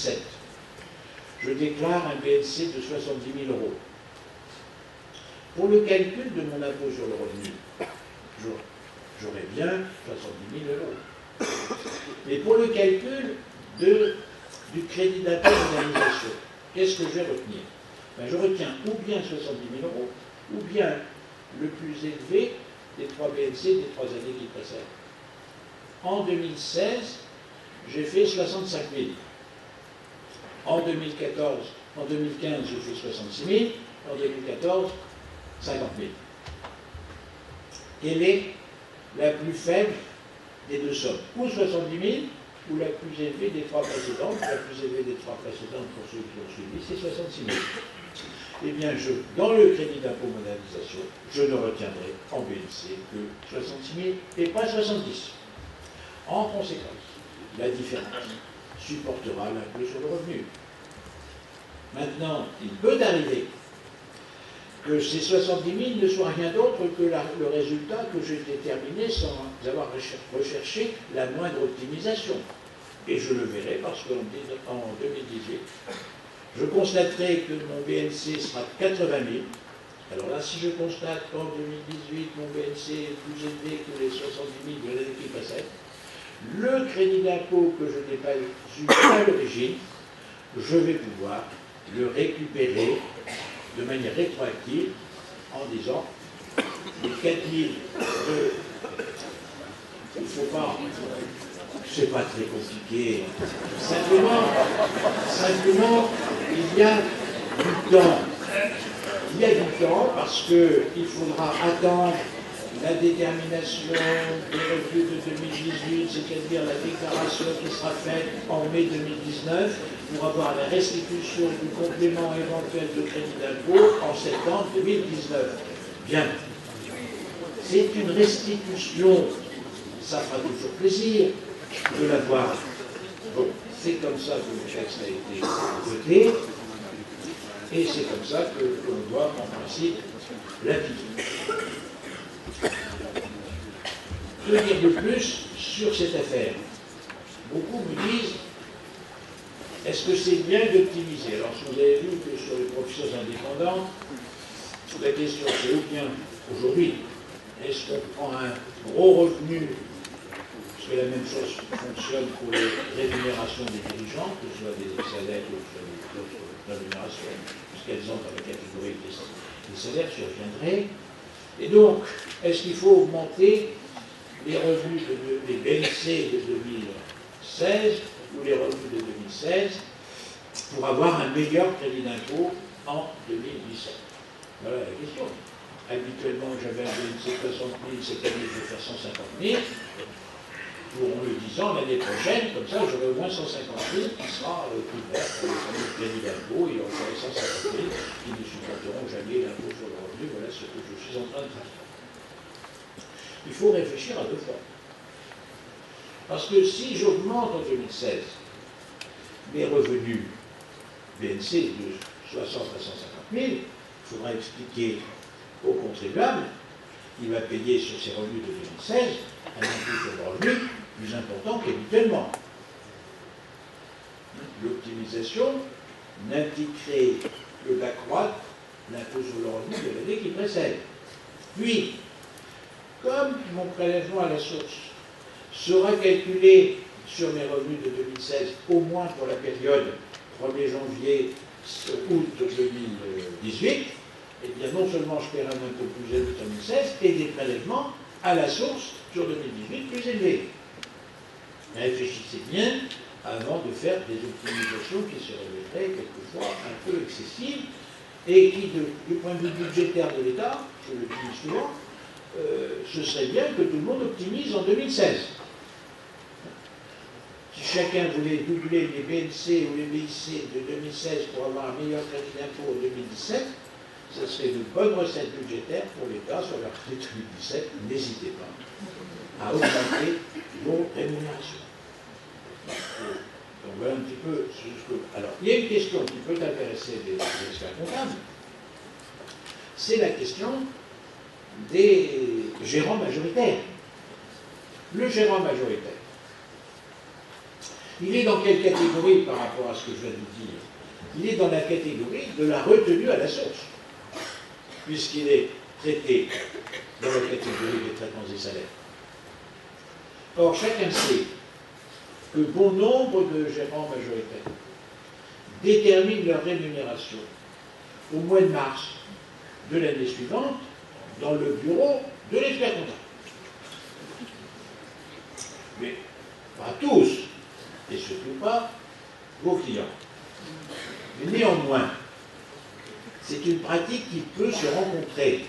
2017, je déclare un BNC de 70 000 euros. Pour le calcul de mon impôt sur le revenu, j'aurais bien 70 000 euros. Mais pour le calcul du crédit d'impôt modernisation, qu'est-ce que je vais retenir? Ben, je retiens ou bien 70 000 euros, ou bien le plus élevé des 3 BNC des 3 années qui précèdent. En 2016, j'ai fait 65 000. En 2015, j'ai fait 66 000. En 2014, 50 000. Quelle est la plus faible des deux sommes? Ou 70 000, ou la plus élevée des 3 précédentes. La plus élevée des 3 précédentes, pour ceux qui ont suivi, c'est 66 000. Eh bien, dans le crédit d'impôt modernisation, je ne retiendrai en BNC que 66 000 et pas 70. En conséquence, la différence supportera l'impôt sur le revenu. Maintenant, il peut arriver que ces 70 000 ne soient rien d'autre que le résultat que j'ai déterminé sans avoir recherché la moindre optimisation. Et je le verrai parce qu'en 2018, je constaterai que mon BNC sera de 80 000. Alors là, si je constate qu'en 2018, mon BNC est plus élevé que les 70 000 de l'année qui précède, le crédit d'impôt que je n'ai pas eu à l'origine, je vais pouvoir le récupérer de manière rétroactive en disant les 4 000 de... Il ne faut pas... C'est pas très compliqué. Simplement, il y a du temps. Il y a du temps parce qu'il faudra attendre la détermination des revenus de 2018, c'est-à-dire la déclaration qui sera faite en mai 2019, pour avoir la restitution du complément éventuel de crédit d'impôt en septembre 2019. Bien. C'est une restitution. Ça fera toujours plaisir de l'avoir. Bon, c'est comme ça que le texte a été voté, et c'est comme ça que l'on doit, en principe, l'appliquer. Que dire de plus sur cette affaire? Beaucoup me disent, est-ce que c'est bien d'optimiser? Alors, si vous avez vu que sur les professions indépendantes, la question c'est ou bien, aujourd'hui, est-ce qu'on prend un gros revenu, parce que la même chose fonctionne pour les rémunérations des dirigeants, que ce soit des salaires ou d'autres rémunérations, puisqu'elles entrent dans la catégorie des salaires, j'y reviendrai. Et donc, est-ce qu'il faut augmenter les revenus des BNC de 2016 ou les revenus de 2016 pour avoir un meilleur crédit d'impôt en 2017? Voilà la question. Habituellement, j'avais un BNC 60 000, cette année je vais faire 150 000. Pour en le disant, l'année prochaine, comme ça, j'aurai au moins 150 000 qui sera couvert pour le crédit d'impôt, et encore 150 000 qui ne supporteront jamais l'impôt sur le revenu. Voilà ce que je suis en train de faire. Il faut réfléchir à deux fois. Parce que si j'augmente en 2016 mes revenus BNC de 60 à 150 000, il faudra expliquer au contribuable qu'il va payer sur ses revenus de 2016 un impôt sur le revenu plus important qu'habituellement. L'optimisation n'indiquerait que d'accroître l'impôt sur le revenu de l'année qui précède. Puis, comme mon prélèvement à la source sera calculé sur mes revenus de 2016, au moins pour la période 1er janvier août 2018, eh bien non seulement je paierai un impôt plus élevé en 2016, et des prélèvements à la source sur 2018 plus élevés. Réfléchissez bien avant de faire des optimisations qui se révéleraient quelquefois un peu excessives et qui, du point de vue budgétaire de l'État, je le dis souvent, ce serait bien que tout le monde optimise en 2016. Si chacun voulait doubler les BNC ou les BIC de 2016 pour avoir un meilleur crédit d'impôt en 2017, ce serait de bonnes recettes budgétaires pour l'État sur la rentrée 2017. N'hésitez pas à augmenter vos rémunérations. Donc voilà un petit peu ce que... Alors, il y a une question qui peut intéresser les experts comptables, c'est la question des gérants majoritaires. Le gérant majoritaire, Il est dans quelle catégorie par rapport à ce que je viens de vous dire? Il est dans la catégorie de la retenue à la source, puisqu'il est traité dans la catégorie des traitements et salaires. Or, chacun sait que bon nombre de gérants majoritaires déterminent leur rémunération au mois de mars de l'année suivante dans le bureau de l'expert comptable. Mais pas tous, et surtout pas vos clients. Mais néanmoins, c'est une pratique qui peut se rencontrer.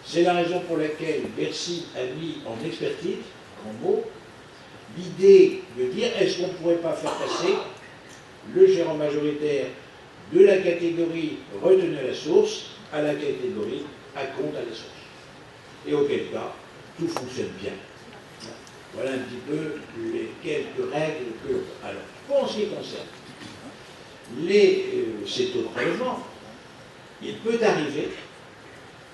C'est la raison pour laquelle Bercy a mis en expertise, en mots, l'idée de dire est-ce qu'on ne pourrait pas faire passer le gérant majoritaire de la catégorie retenue à la source à la catégorie à compte à la source. Et auquel cas, tout fonctionne bien. Voilà un petit peu les quelques règles que... Alors, pour ce qui concerne ces taux de prélèvement, il peut arriver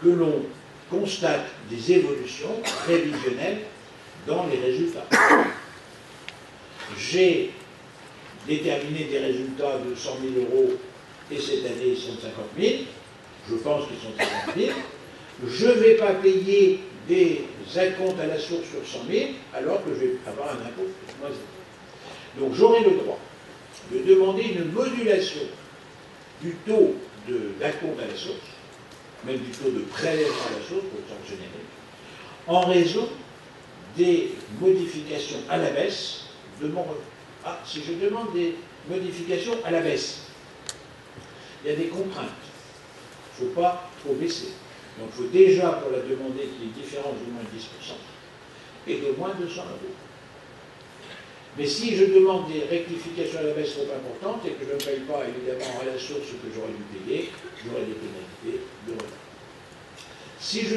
que l'on constate des évolutions prévisionnelles dans les résultats. J'ai déterminé des résultats de 100 000 € et cette année ils sont de 50 000. Je pense qu'ils sont de 50 000. Je ne vais pas payer des acomptes à la source sur 100 000 alors que je vais avoir un impôt de moins zéro. Donc j'aurai le droit de demander une modulation du taux d'acompte à la source, même du taux de prélèvement à la source pour le temps généré, en raison des modifications à la baisse de mon revenu. Ah, si je demande des modifications à la baisse, il y a des contraintes. Il ne faut pas trop baisser. Donc il faut déjà, pour la demander, qu'il y ait une différence de moins de 10% et de moins de 100 €. Mais si je demande des rectifications à la baisse trop importantes et que je ne paye pas évidemment à la source ce que j'aurais dû payer, j'aurai des pénalités de retard. Si je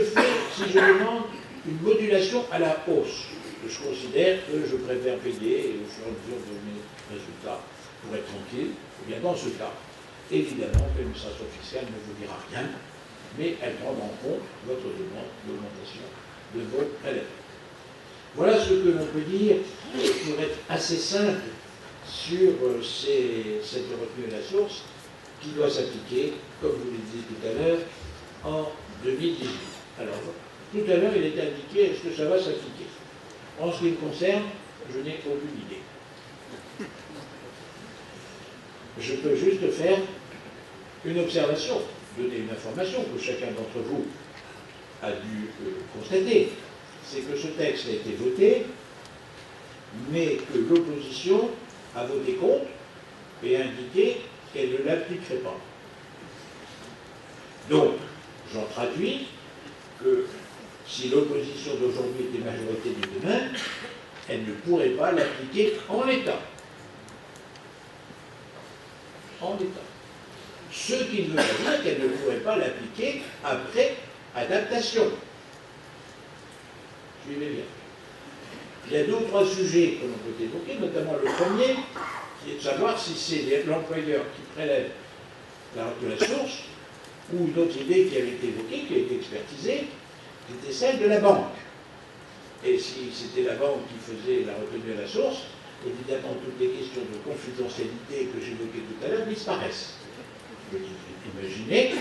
demande une modulation à la hausse, je considère que je préfère payer au fur et à mesure de mes résultats pour être tranquille, eh bien dans ce cas, évidemment, l'administration fiscale ne vous dira rien, mais elle prendra en compte votre demande d'augmentation de vos prélèvements. Voilà ce que l'on peut dire pour être assez simple sur cette retenue à la source qui doit s'appliquer, comme vous le disiez tout à l'heure, en 2018. Alors, tout à l'heure, il était indiqué, est-ce que ça va s'appliquer? En ce qui me concerne, je n'ai aucune idée. Je peux juste faire une observation, donner une information que chacun d'entre vous a dû constater. C'est que ce texte a été voté, mais que l'opposition a voté contre et a indiqué qu'elle ne l'appliquerait pas. Donc, j'en traduis que si l'opposition d'aujourd'hui était majorité de demain, elle ne pourrait pas l'appliquer en l'état. En l'état. Ce qui ne veut pas dire qu'elle ne pourrait pas l'appliquer après adaptation. Suivez bien. Il y a deux ou trois sujets que l'on peut évoquer, notamment le premier, qui est de savoir si c'est l'employeur qui prélève de la source, ou une autre idée qui avait été évoquée, qui a été expertisée, qui était celle de la banque. Et si c'était la banque qui faisait la retenue à la source, évidemment, toutes les questions de confidentialité que j'évoquais tout à l'heure disparaissent. Imaginez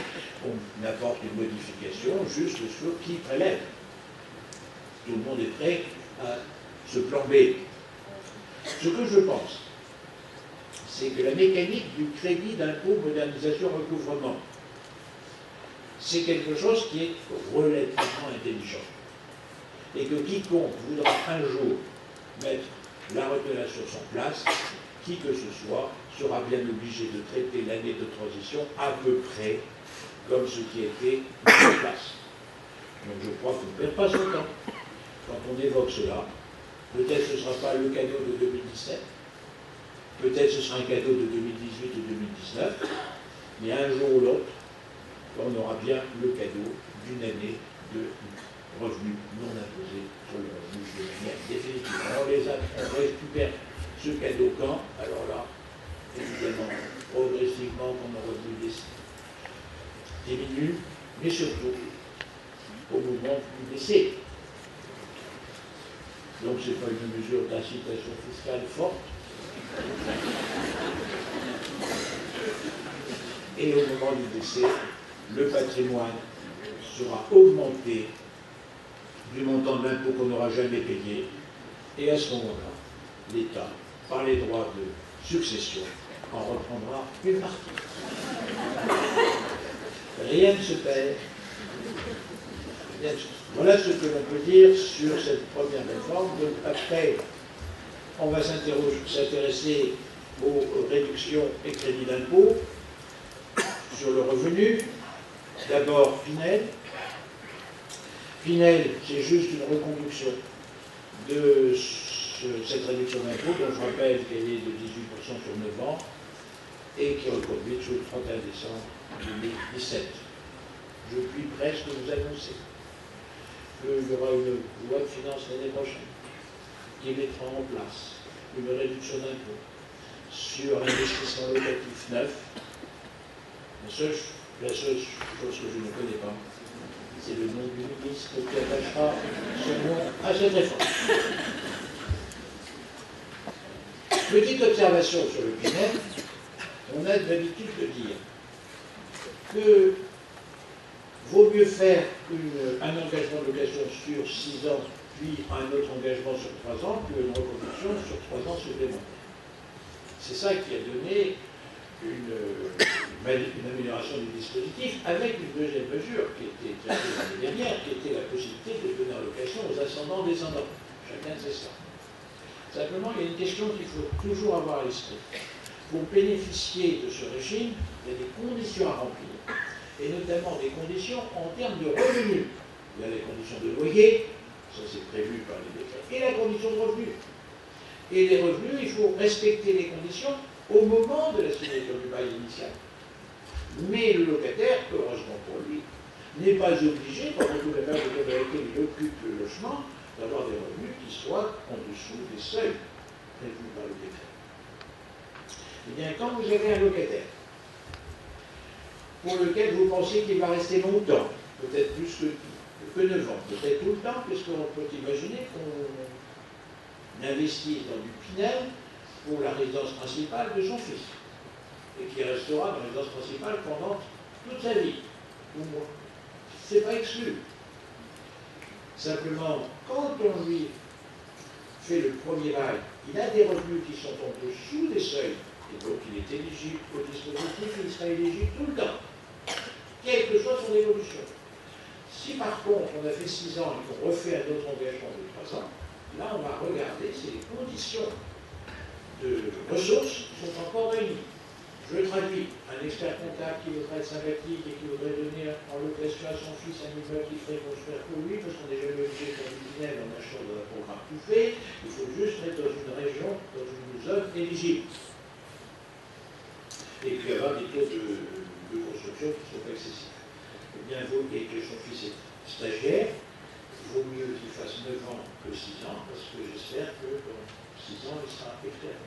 qu'on apporte une modification juste sur qui prélève. Tout le monde est prêt à se plomber. Ce que je pense, c'est que la mécanique du crédit d'impôt modernisation recouvrement, c'est quelque chose qui est relativement intelligent. Et que quiconque voudra un jour mettre la retenue à la source en place, qui que ce soit, sera bien obligé de traiter l'année de transition à peu près comme ce qui a été mis en place. Donc je crois qu'on ne perd pas son temps. Quand on évoque cela, peut-être ce ne sera pas le cadeau de 2017, peut-être ce sera un cadeau de 2018 ou 2019, mais un jour ou l'autre, on aura bien le cadeau d'une année de revenus non imposés sur le revenu de manière définitive. Alors on récupère ce cadeau quand? Alors là, évidemment, progressivement, quand nos revenus diminuent, mais surtout au moment du décès. Donc ce n'est pas une mesure d'incitation fiscale forte, Et au moment du décès, le patrimoine sera augmenté du montant de l'impôt qu'on n'aura jamais payé. Et à ce moment-là, l'État, par les droits de succession, en reprendra une partie. Rien ne se perd. Voilà ce que l'on peut dire sur cette première réforme. Donc après, on va s'intéresser aux réductions et crédits d'impôt sur le revenu. D'abord, Pinel. Pinel, c'est juste une reconduction de cette réduction d'impôt, dont je rappelle qu'elle est de 18% sur 9 ans et qui est reconduite jusqu'au 31 décembre 2017. Je puis presque vous annoncer qu'il y aura une loi de finances l'année prochaine qui mettra en place une réduction d'impôt sur l'investissement locatif neuf. La seule chose que je ne connais pas, c'est le nom du ministre qui attachera son nom à cette réforme. Petite observation sur le Pinel, on a l'habitude de dire que vaut mieux faire un engagement de location sur 6 ans, puis un autre engagement sur 3 ans, qu'une reconduction sur 3 ans supplémentaires. C'est ça qui a donné une amélioration du dispositif, avec une deuxième mesure qui était traitée l'année dernière, qui était la possibilité de donner en location aux ascendants-descendants. Chacun sait ça. Simplement, il y a une question qu'il faut toujours avoir à l'esprit. Pour bénéficier de ce régime, il y a des conditions à remplir, et notamment des conditions en termes de revenus. Il y a les conditions de loyer, ça c'est prévu par les décrets, et la condition de revenus. Et les revenus, il faut respecter les conditions au moment de la signature du bail initial. Mais le locataire, heureusement pour lui, n'est pas obligé, pendant tout la période de laquelle il occupe le logement, d'avoir des revenus qui soient en dessous des seuils prévus par le décret. Eh bien, quand vous avez un locataire pour lequel vous pensez qu'il va rester longtemps, peut-être plus que 9 ans, peut-être tout le temps, puisqu'on peut imaginer qu'on investisse dans du Pinel pour la résidence principale de son fils, et qui restera dans la résidence principale pendant toute sa vie, ou moins. Ce n'est pas exclu. Simplement, quand on lui fait le premier bail, il a des revenus qui sont en dessous des seuils, et donc il est éligible au dispositif, il sera éligible tout le temps, quelle que soit son évolution. Si par contre on a fait 6 ans et qu'on refait un autre engagement de 3 ans, là on va regarder si les conditions de ressources sont encore réunies. Je traduis, un expert comptable qui voudrait être sympathique et qui voudrait donner en location à son fils un immeuble qu'il ferait construire pour lui, parce qu'on n'est jamais obligé de faire du Pinel en achetant dans un programme tout fait, il faut juste être dans une région, dans une zone éligible. Et puis avoir des taux de construction qui sont excessifs. Eh bien, et que son fils est stagiaire, il vaut mieux qu'il fasse 9 ans que 6 ans, parce que j'espère que dans 6 ans, il sera expert.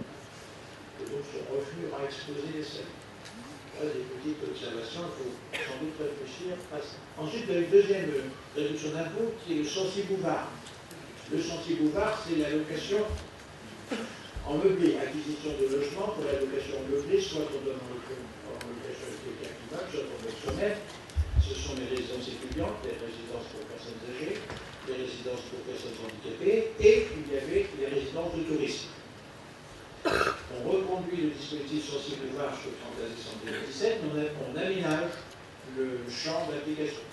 Et donc son revenu aura explosé les seuils. Voilà des petites observations, il faut sans doute réfléchir à ça. Ensuite, il y a une deuxième réduction d'impôt qui est le Censi-Bouvard. Le Censi-Bouvard, c'est la location en meublé, acquisition de logements pour la location en meublé, soit on donne en location avec quelqu'un qui va, soit on fonctionnaire. Ce sont les résidences étudiantes, les résidences pour personnes âgées, les résidences pour personnes handicapées, et il y avait les résidences de tourisme. On reconduit le dispositif Censi-Bouvard jusqu'au 31 décembre 2017, mais on aménage le champ d'application.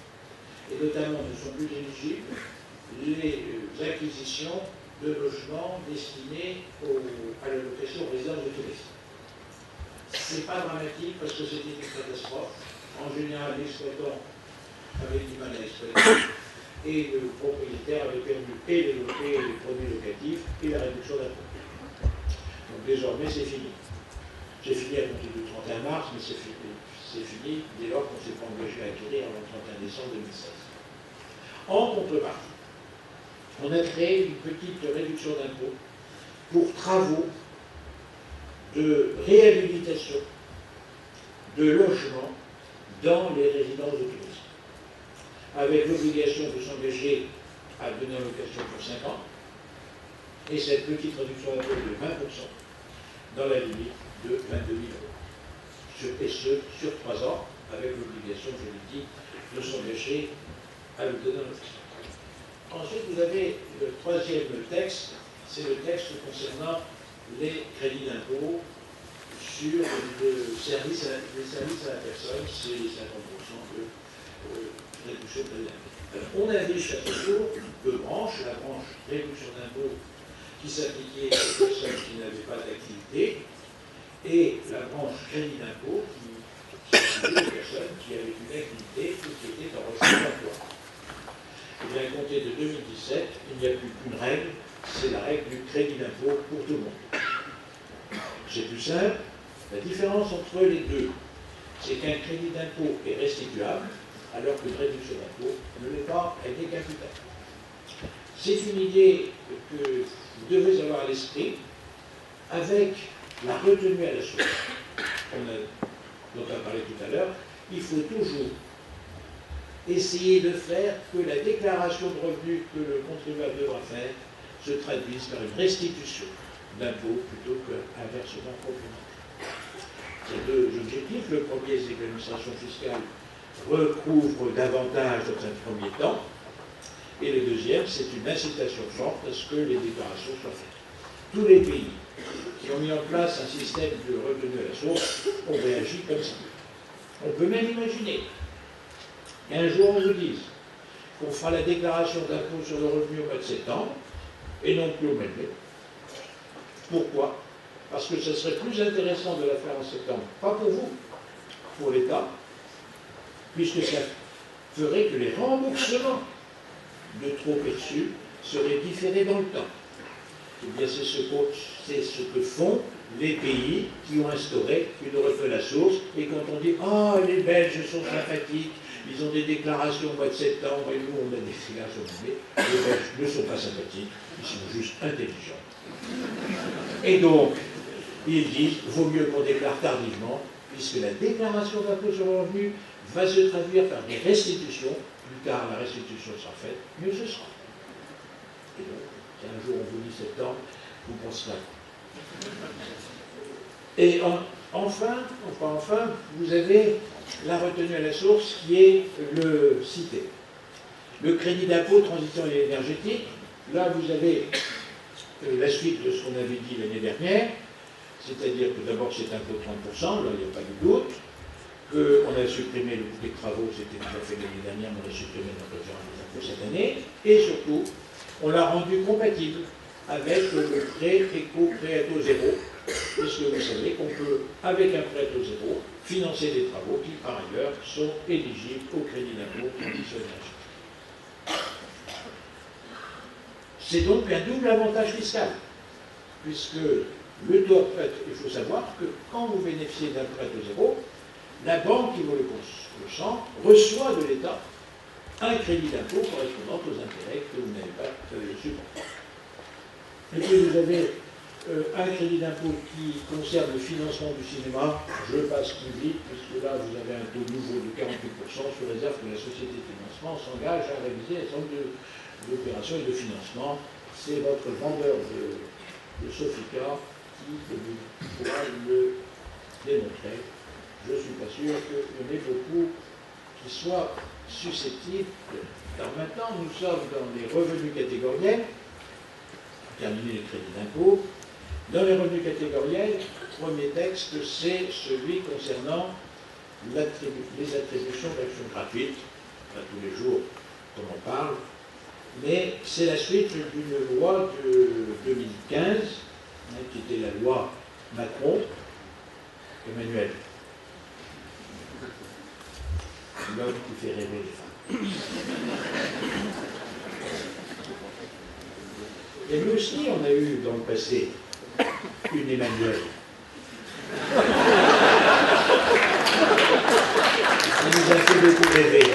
Et notamment, ne sont plus éligibles les acquisitions de logements destinés à la location aux résidences de tourisme. Ce n'est pas dramatique parce que c'était une catastrophe. En général, l'exploitant avait du mal à exploiter et le propriétaire avait perdu et les produits locatifs et la réduction d'impôt. Donc désormais, c'est fini. C'est fini à compter du 31 mars, mais c'est fini dès lors qu'on ne s'est pas engagé à acquérir avant le 31 décembre 2016. En contrepartie, on a créé une petite réduction d'impôt pour travaux de réhabilitation de logements dans les résidences de tourisme, avec l'obligation de s'engager à donner en location pour 5 ans, et cette petite réduction d'impôt de 20% dans la limite de 22 000 €. Et ce, sur 3 ans, avec l'obligation juridique de s'engager à le donner en office. Ensuite, vous avez le troisième texte, c'est le texte concernant les crédits d'impôt sur les services à la personne, c'est les 50% de réduction de l'impôt. On avait jusqu'à ce jour deux branches, la branche réduction d'impôt qui s'appliquait aux personnes qui n'avaient pas d'activité, et la branche crédit d'impôt qui s'appliquait aux personnes qui avaient une activité ou qui étaient en recherche d'emploi. Et bien, à compter de 2017, il n'y a plus qu'une règle, c'est la règle du crédit d'impôt pour tout le monde. C'est plus simple. La différence entre les deux, c'est qu'un crédit d'impôt est restituable, alors qu'une réduction d'impôt ne l'est pas, elle est imputable. C'est une idée que vous devez avoir à l'esprit, avec la retenue à la source, dont on a parlé tout à l'heure. Il faut toujours essayer de faire que la déclaration de revenus que le contribuable devra faire se traduise par une restitution d'impôt plutôt qu'un versement complémentaire. Ces deux objectifs. Le premier, c'est que l'administration fiscale recouvre davantage dans un premier temps, et le deuxième, c'est une incitation forte à ce que les déclarations soient faites. Tous les pays qui ont mis en place un système de retenue à la source ont réagi comme ça. On peut même imaginer qu'un jour on vous dise qu'on fera la déclaration d'impôt sur le revenu au mois de septembre et non plus au mois de mai. Pourquoi? Parce que ce serait plus intéressant de la faire en septembre, pas pour vous, pour l'État, puisque ça ferait que les remboursements de trop perçus seraient différés dans le temps. Eh bien, c'est ce que font les pays qui ont instauré une retenue à la source, et quand on dit « Ah, les Belges sont sympathiques, ils ont des déclarations au mois de septembre, et nous, on a des déclarations au mois de mai », les Belges ne sont pas sympathiques, ils sont juste intelligents. Et donc, ils disent « Vaut mieux qu'on déclare tardivement, puisque la déclaration d'impôt sur le revenu va se traduire par des restitutions, plus tard la restitution sera faite, mieux ce sera. » Et donc, si un jour on vous dit septembre, vous penserez. Et enfin, vous avez la retenue à la source qui est le cité. Le crédit d'impôt, transition énergétique, là vous avez la suite de ce qu'on avait dit l'année dernière, c'est-à-dire que d'abord c'est un taux de 30%, là il n'y a pas de doute, qu'on a supprimé le coût des travaux, c'était déjà fait l'année dernière, mais on a supprimé notre référence des impôts cette année, et surtout, on l'a rendu compatible avec le prêt éco-prêt à taux zéro, puisque vous savez qu'on peut, avec un prêt à taux zéro, financer des travaux qui, par ailleurs, sont éligibles au crédit d'impôt transition énergétique. C'est donc un double avantage fiscal, puisque le taux, il faut savoir que quand vous bénéficiez d'un prêt à taux zéro, la banque qui vaut le champ reçoit de l'État un crédit d'impôt correspondant aux intérêts que vous n'avez pas supportés. Et puis vous avez un crédit d'impôt qui concerne le financement du cinéma. Je passe plus vite, puisque là vous avez un taux nouveau de 48%, sous réserve que la société de financement s'engage à réviser un certain nombre d'opérations et de financement. C'est votre vendeur de Sofica qui pourra le démontrer. Je ne suis pas sûr qu'il y en ait beaucoup qui soient susceptibles. Alors maintenant, nous sommes dans les revenus catégoriels, terminer les crédits d'impôt. Dans les revenus catégoriels, le premier texte, c'est celui concernant les attributions d'actions gratuites. Pas tous les jours qu'on en parle, mais c'est la suite d'une loi de 2015, qui était la loi Macron. Emmanuel, l'homme qui fait rêver les femmes. Et nous aussi, on a eu dans le passé une Emmanuel. Ça nous a fait beaucoup rêver.